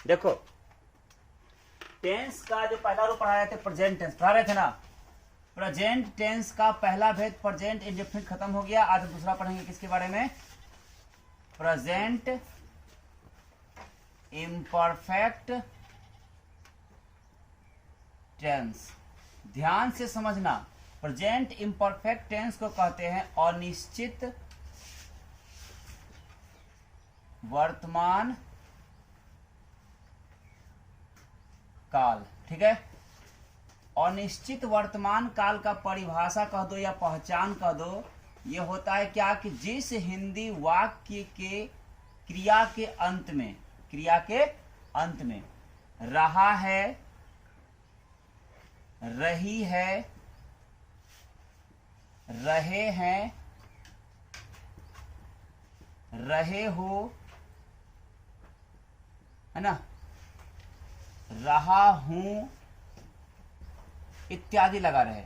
देखो टेंस का जो पहला रूप पढ़ा रहे थे प्रेजेंट टेंस पढ़ा रहे थे ना। प्रेजेंट टेंस का पहला भेद प्रेजेंट इंडेफिनिट खत्म हो गया। आज दूसरा पढ़ेंगे किसके बारे में? Present imperfect tense. ध्यान से समझना, प्रेजेंट इम्परफेक्ट टेंस को कहते हैं अनिश्चित वर्तमान काल। ठीक है, अनिश्चित वर्तमान काल का परिभाषा कह दो या पहचान कह दो, ये होता है क्या कि जिस हिंदी वाक्य के क्रिया के अंत में रहा है, रही है, रहे हैं, रहे हो, है ना, रहा हूं इत्यादि लगा रहे।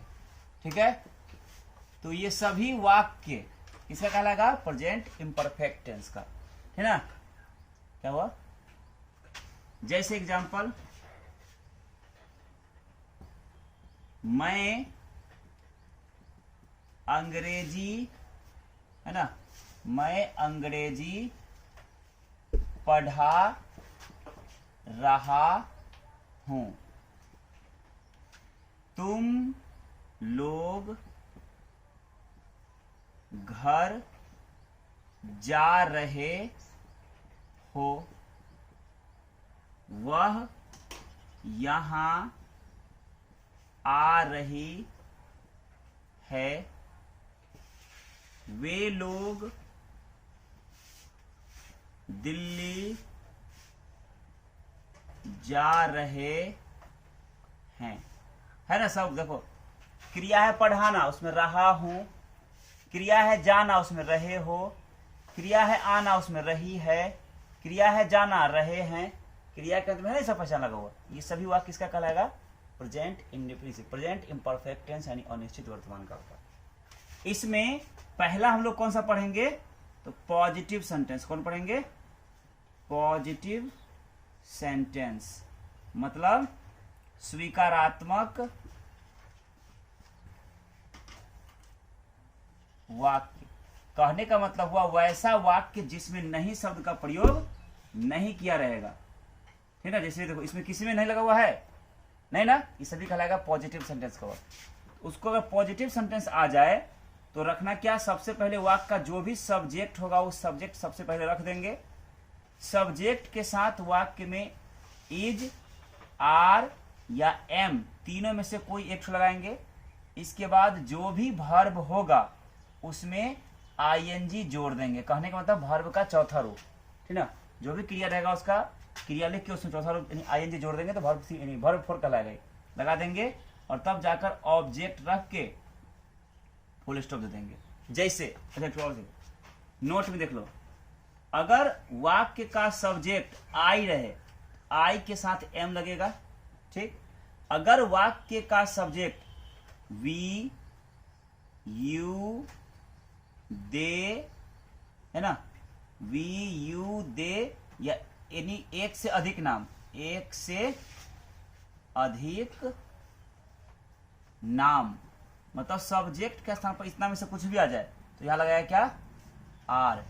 ठीक है, तो ये सभी वाक्य किसका कहलाएगा? प्रेजेंट इम्परफेक्ट टेंस का, है ना। क्या हुआ? जैसे एग्जांपल, मैं अंग्रेजी, है ना, मैं अंग्रेजी पढ़ा रहा हूं, तुम लोग घर जा रहे हो, वह यहां आ रही है, वे लोग दिल्ली जा रहे हैं, है ना। सब देखो, क्रिया है पढ़ाना, उसमें रहा हूं, क्रिया है जाना, उसमें रहे हो, क्रिया है आना, उसमें रही है, क्रिया है जाना, रहे हैं, क्रिया के अंत में है सब पहचान लगा हुआ। ये सभी वाक्य किसका कहलाएगा? Present indefinite, present imperfect tense यानी अनिश्चित वर्तमान काल का। इसमें पहला हम लोग कौन सा पढ़ेंगे? तो पॉजिटिव सेंटेंस। कौन पढ़ेंगे? पॉजिटिव सेंटेंस, मतलब स्वीकारात्मक वाक्य। कहने का मतलब हुआ वैसा वाक्य जिसमें नहीं शब्द का प्रयोग नहीं किया रहेगा। ठीक है, जैसे देखो इसमें किसी में नहीं लगा हुआ है, नहीं ना, ये सभी कहलाएगा पॉजिटिव सेंटेंस का। उसको अगर पॉजिटिव सेंटेंस आ जाए तो रखना क्या? सबसे पहले वाक्य का जो भी सब्जेक्ट होगा वो सब्जेक्ट सबसे पहले रख देंगे। सब्जेक्ट के साथ वाक्य में इज, आर या एम तीनों में से कोई एक लगाएंगे। इसके बाद जो भी वर्ब होगा उसमें आईएनजी जोड़ देंगे। कहने का मतलब वर्ब का चौथा रूप, ठीक ना, जो भी क्रिया रहेगा उसका क्रिया लिख के उसमें चौथा रूप यानी आईएनजी जोड़ देंगे तो वर्ब फोर कहलाएगा, लगा देंगे। और तब जाकर ऑब्जेक्ट रख के फुल स्टॉप दे देंगे। जैसे नोट में देख लो, अगर वाक्य का सब्जेक्ट आई रहे, आई के साथ एम लगेगा। ठीक, अगर वाक्य का सब्जेक्ट वी, यू, दे, है ना, वी, यू, दे या यानी एक से अधिक नाम, एक से अधिक नाम, मतलब सब्जेक्ट के स्थान पर इतना में से कुछ भी आ जाए तो यहां लगाया क्या? आर।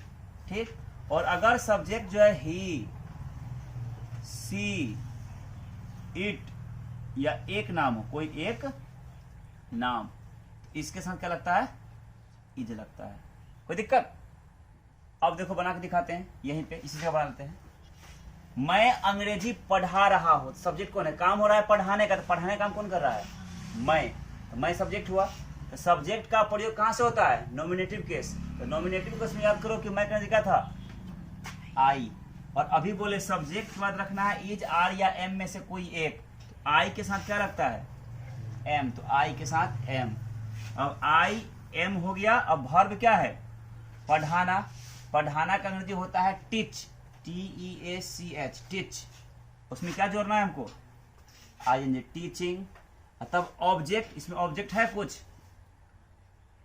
ठीक, और अगर सब्जेक्ट जो है ही, सी, इट या एक नाम हो, कोई एक नाम, इसके साथ क्या लगता है? इज लगता है। कोई दिक्कत? अब देखो बना के दिखाते हैं, यहीं पे इसी जगह बना लेते हैं। मैं अंग्रेजी पढ़ा रहा हूं, सब्जेक्ट कौन है? काम हो रहा है पढ़ाने का, तो पढ़ाने का काम कौन कर रहा है? मैं, तो मैं सब्जेक्ट हुआ। तो सब्जेक्ट का प्रयोग कहां से होता है? Nominative case. तो नॉमिनेटिव केस में याद करो कि मैं कहने क्या था? आई। और अभी बोले सब्जेक्ट के बाद रखना है इज, आर या एम में से कोई एक। तो आई के साथ क्या लगता है? एम, तो आई के साथ एम। अब आई एम हो गया। अब वर्ब क्या है? पढ़ाना। पढ़ाना का अंग्रेजी होता है टीच, TEACH, टीच। उसमें क्या जोड़ना है हमको? ING, teaching. तब ऑब्जेक्ट, इसमें ऑब्जेक्ट है कुछ?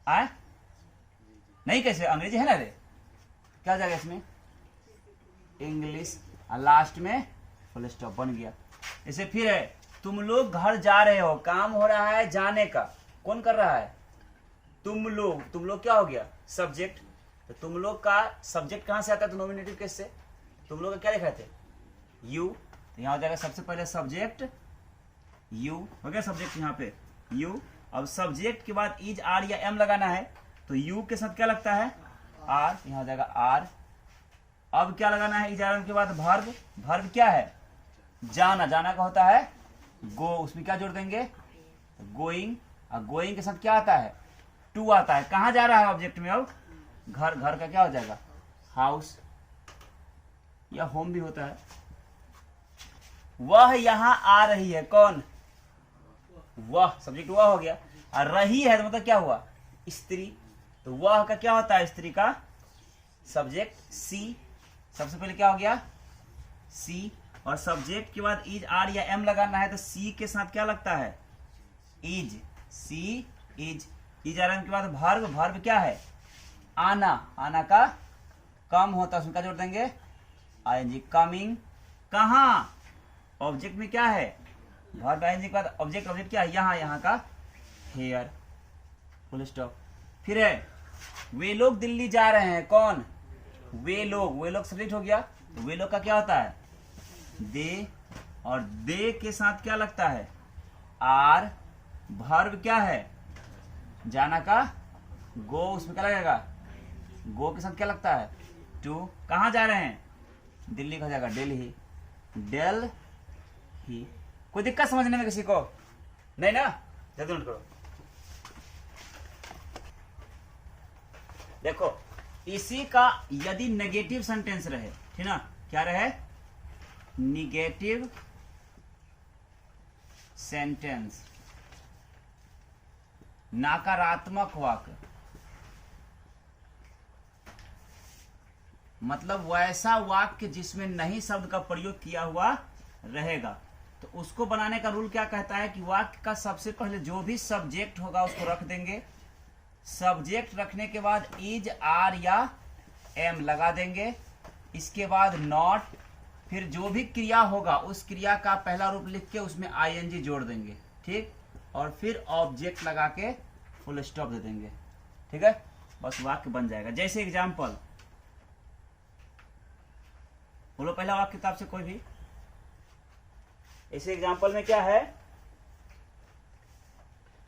आए नहीं, कैसे? अंग्रेजी है ना रे, क्या जाएगा इसमें? इंग्लिश। लास्ट में फुल स्टॉप, बन गया। इसे फिर है, तुम लोग घर जा रहे हो, काम हो रहा है जाने का, कौन कर रहा है? तुम लोग क्या हो गया? सब्जेक्ट। तो तुम लोग का सब्जेक्ट कहां से आता है? तो नॉमिनेटिव केस से। तुम लोग का क्या लिखा थे? यू। तो यहां हो जाएगा सबसे पहले सब्जेक्ट यू, हो गया सब्जेक्ट यहाँ पे यू। अब सब्जेक्ट के बाद इज आर या एम लगाना है, तो यू के साथ क्या लगता है? आर, यहाँ हो जाएगा आर। अब क्या लगाना है? इज आर एम के बाद वर्ब। वर्ब क्या है? जाना। जाना का होता है गो, उसमें क्या जोड़ देंगे? गोइंग। और गोइंग के साथ क्या आता है? टू आता है। कहां जा रहा है ऑब्जेक्ट में? अब घर। घर का क्या हो जाएगा? हाउस या होम भी होता है। वह यहां आ रही है, कौन? वह, सब्जेक्ट वह हो गया। और रही है तो मतलब क्या हुआ? स्त्री। तो वह का क्या होता है? स्त्री का सब्जेक्ट सी। सबसे पहले क्या हो गया? सी। और सब्जेक्ट के बाद इज आर या एम लगाना है, तो सी के साथ क्या लगता है? Is. She is. Is are am के बाद वर्ब। वर्ब क्या है? आना। आना का कम होता है, उसमें क्या जोड़ देंगे? ING, coming. कहाँ? ऑब्जेक्ट में क्या है? वर्ब आईएनजी के बाद ऑब्जेक्ट। ऑब्जेक्ट क्या है? यहाँ। यहाँ का हेयर, फुल स्टॉप। फिर है, वे लोग दिल्ली जा रहे हैं, कौन? वे लोग। वे लोग सब्जेक्ट हो गया, तो वे लोग का क्या होता है? दे। और दे के साथ क्या लगता है? आर। वर्ब क्या है? जाना का गो, उसमें क्या लगेगा? गो के साथ क्या लगता है? टू। कहां जा रहे हैं? दिल्ली का हो जाएगा दिल्ली। डेल ही। कोई दिक्कत समझने में किसी को? नहीं ना? जल्दी नोट करो। देखो, इसी का यदि नेगेटिव सेंटेंस रहे, ठीक ना? क्या रहे? निगेटिव सेंटेंस, नकारात्मक वाक्य, मतलब वैसा वाक्य जिसमें नहीं शब्द का प्रयोग किया हुआ रहेगा, तो उसको बनाने का रूल क्या कहता है कि वाक्य का सबसे पहले जो भी सब्जेक्ट होगा उसको रख देंगे। सब्जेक्ट रखने के बाद इज आर या एम लगा देंगे। इसके बाद नॉट, फिर जो भी क्रिया होगा उस क्रिया का पहला रूप लिख के उसमें आईएनजी जोड़ देंगे, ठीक। और फिर ऑब्जेक्ट लगा के फुल स्टॉप दे देंगे, ठीक है। बस वाक्य बन जाएगा। जैसे एग्जाम्पल बोलो, पहला वाक्य किताब से कोई भी। इस एग्जाम्पल में क्या है?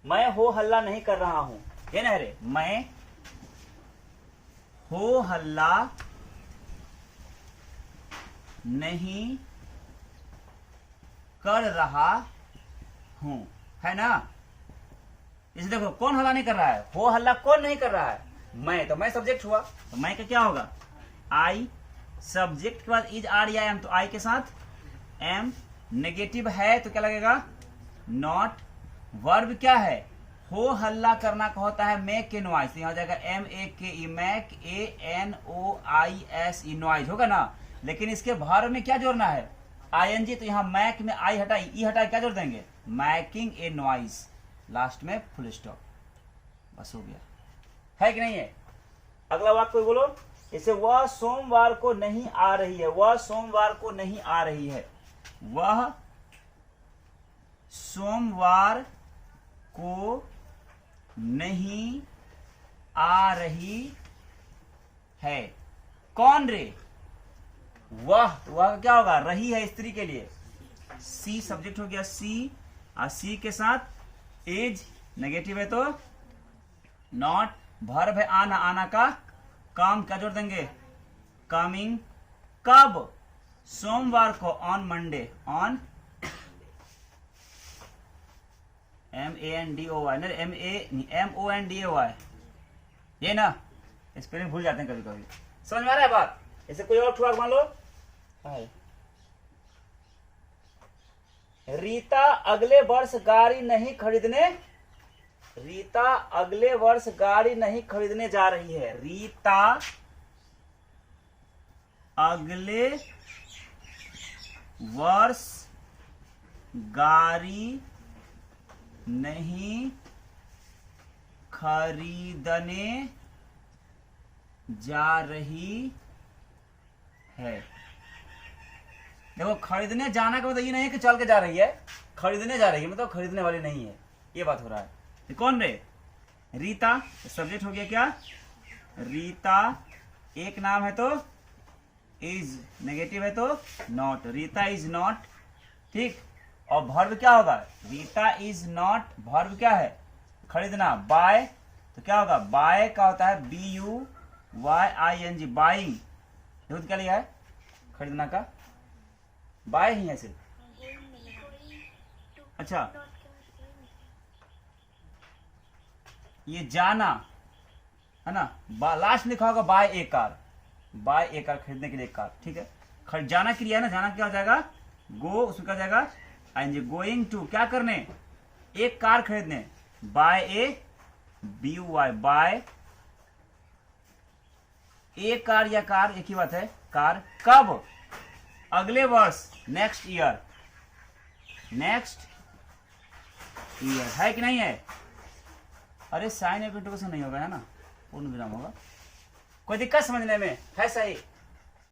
मैं हो हल्ला नहीं कर रहा हूं, ये ना रे, मैं हो हल्ला नहीं कर रहा हूं, है ना। इसे देखो, कौन हल्ला नहीं कर रहा है? हो हल्ला कौन नहीं कर रहा है? मैं। तो मैं सब्जेक्ट हुआ, तो मैं का क्या होगा? आई। सब्जेक्ट के बाद इज आर या एम, तो आई के साथ एम। नेगेटिव है तो क्या लगेगा? नॉट। वर्ब क्या है? हो हल्ला करना का होता है मेक ए नॉइज, यहां हो जाएगा M A K E, make A N O I S E, noise होगा ना। लेकिन इसके वर्ब में क्या जोड़ना है? आईएनजी। तो यहां मैक में आई हटाई, ई हटाई, क्या जोड़ देंगे? मैकिंग ए नॉइज, लास्ट में फुल स्टॉप, बस हो गया। है कि नहीं है? अगला वाक्य कोई बोलो। इसे वह सोमवार को नहीं आ रही है, वह सोमवार को नहीं आ रही है, वह सोमवार को नहीं आ रही है। कौन रे? वह। वह क्या होगा? रही है स्त्री के लिए। सी सब्जेक्ट हो गया, सी। और सी के साथ इज, नेगेटिव है तो नॉट। वर्ब है आना, आना का काम क्या जोड़ देंगे? कमिंग। कब? सोमवार को, ऑन मंडे, ऑन MANDOY, नहीं MONDAY, ये ना स्पेलिंग भूल जाते हैं कभी कभी। समझ में आ रहा है बात? ऐसे कोई और ठुआ मान लो। रीता अगले वर्ष गाड़ी नहीं खरीदने, रीता अगले वर्ष गाड़ी नहीं खरीदने जा रही है। रीता अगले वर्ष गाड़ी नहीं खरीदने जा रही है। देखो खरीदने जाना का मतलब ये नहीं है कि चल के जा रही है, खरीदने जा रही है मतलब खरीदने वाली नहीं है, ये बात हो रहा है। तो कौन रे? रीता। सब्जेक्ट हो गया क्या? रीता। एक नाम है तो इज, नेगेटिव है तो नॉट। रीता इज नॉट, ठीक। और वर्ब क्या होगा? रीता इज नॉट, वर्ब क्या है? खरीदना, बाय। तो क्या होगा? बाय का होता है BUYING, बाइंग। देखो क्या लिया है खरीदना का? बाय ही है सिर्फ। अच्छा, ये जाना है ना, लास्ट में लिखा होगा बाय ए कार, बाय ए कार, खरीदने के लिए कार, ठीक है। जाना क्रिया है ना, जाना क्या हो जाएगा? गो, उसमें क्या हो जाएगा? आएंगे गोइंग टू, क्या करने? एक कार खरीदने, बाय ए BUY, बाय ए कार या कार एक ही बात है, कार। कब? अगले वर्ष, नेक्स्ट ईयर, नेक्स्ट ईयर, है कि नहीं है? अरे साइन एफ इंटू नहीं होगा है ना, पूर्ण विराम होगा। कोई दिक्कत समझने में है? सही।